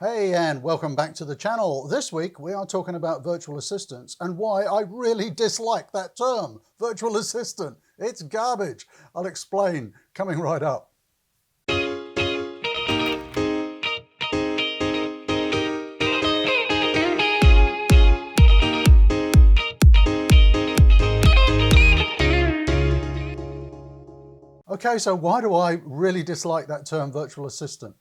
Hey, and welcome back to the channel. This week we are talking about virtual assistants and why I really dislike that term, virtual assistant. It's garbage. I'll explain coming right up. Okay, so why do I really dislike that term, virtual assistant?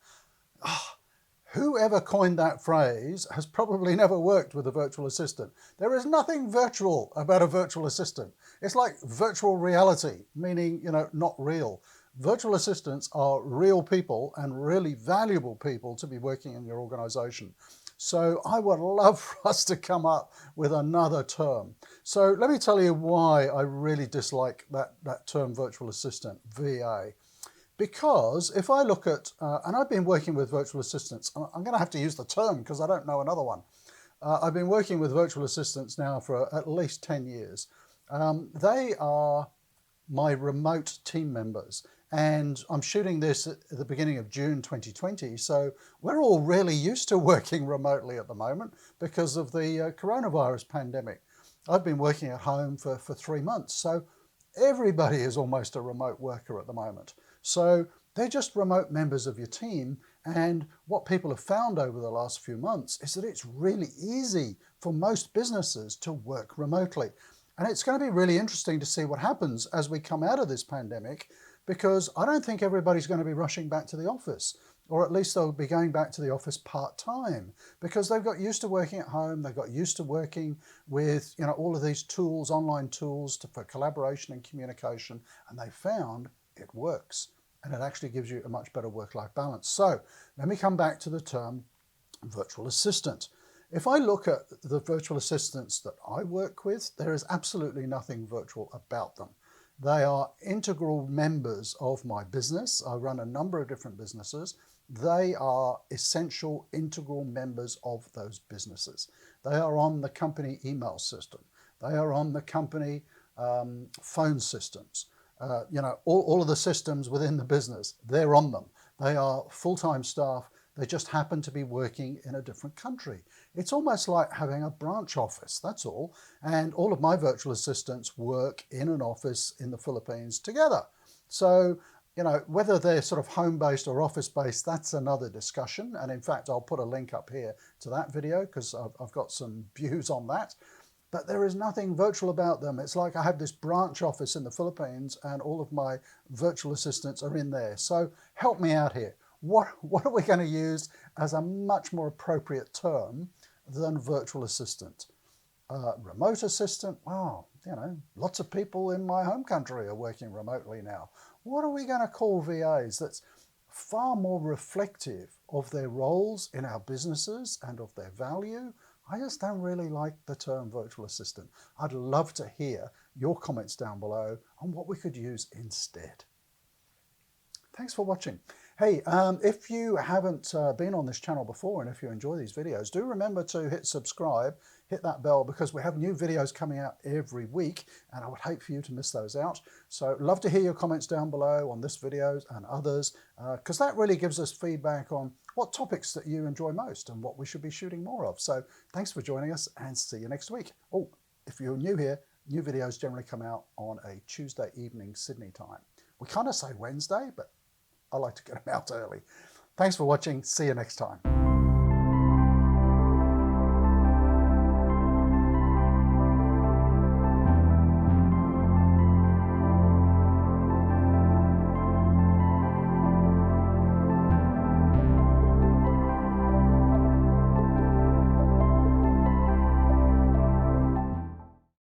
Whoever coined that phrase has probably never worked with a virtual assistant. There is nothing virtual about a virtual assistant. It's like virtual reality, meaning, not real. Virtual assistants are real people and really valuable people to be working in your organization. So I would love for us to come up with another term. So let me tell you why I really dislike that term virtual assistant, VA. Because if I look at, and I've been working with virtual assistants, I'm going to have to use the term because I don't know another one. I've been working with virtual assistants now for at least 10 years. They are my remote team members. And I'm shooting this at the beginning of June 2020. So we're all really used to working remotely at the moment because of the coronavirus pandemic. I've been working at home for 3 months. So everybody is almost a remote worker at the moment. So they're just remote members of your team. And what people have found over the last few months is that it's really easy for most businesses to work remotely. And it's going to be really interesting to see what happens as we come out of this pandemic, because I don't think everybody's going to be rushing back to the office, or at least they'll be going back to the office part-time because they've got used to working at home. They've got used to working with all of these tools, online tools for collaboration and communication, and they found it works, and it actually gives you a much better work-life balance. So let me come back to the term virtual assistant. If I look at the virtual assistants that I work with, there is absolutely nothing virtual about them. They are integral members of my business. I run a number of different businesses. They are essential, integral members of those businesses. They are on the company email system. They are on the company phone systems. All of the systems within the business, they're on them. They are full-time staff. They just happen to be working in a different country. It's almost like having a branch office, that's all. And all of my virtual assistants work in an office in the Philippines together. So, whether they're sort of home-based or office-based, that's another discussion. And in fact, I'll put a link up here to that video because I've got some views on that. But there is nothing virtual about them. It's like I have this branch office in the Philippines and all of my virtual assistants are in there. So help me out here. What are we going to use as a much more appropriate term than virtual assistant? Remote assistant, wow, lots of people in my home country are working remotely now. What are we going to call VAs that's far more reflective of their roles in our businesses and of their value? I just don't really like the term virtual assistant. I'd love to hear your comments down below on what we could use instead. Thanks for watching. Hey, if you haven't been on this channel before, and if you enjoy these videos, do remember to hit subscribe, hit that bell, because we have new videos coming out every week, and I would hate for you to miss those out. So love to hear your comments down below on this video and others, because that really gives us feedback on what topics that you enjoy most and what we should be shooting more of. So thanks for joining us, and see you next week. Oh, if you're new here, new videos generally come out on a Tuesday evening Sydney time. We kind of say Wednesday, but I like to get them out early. Thanks for watching. See you next time.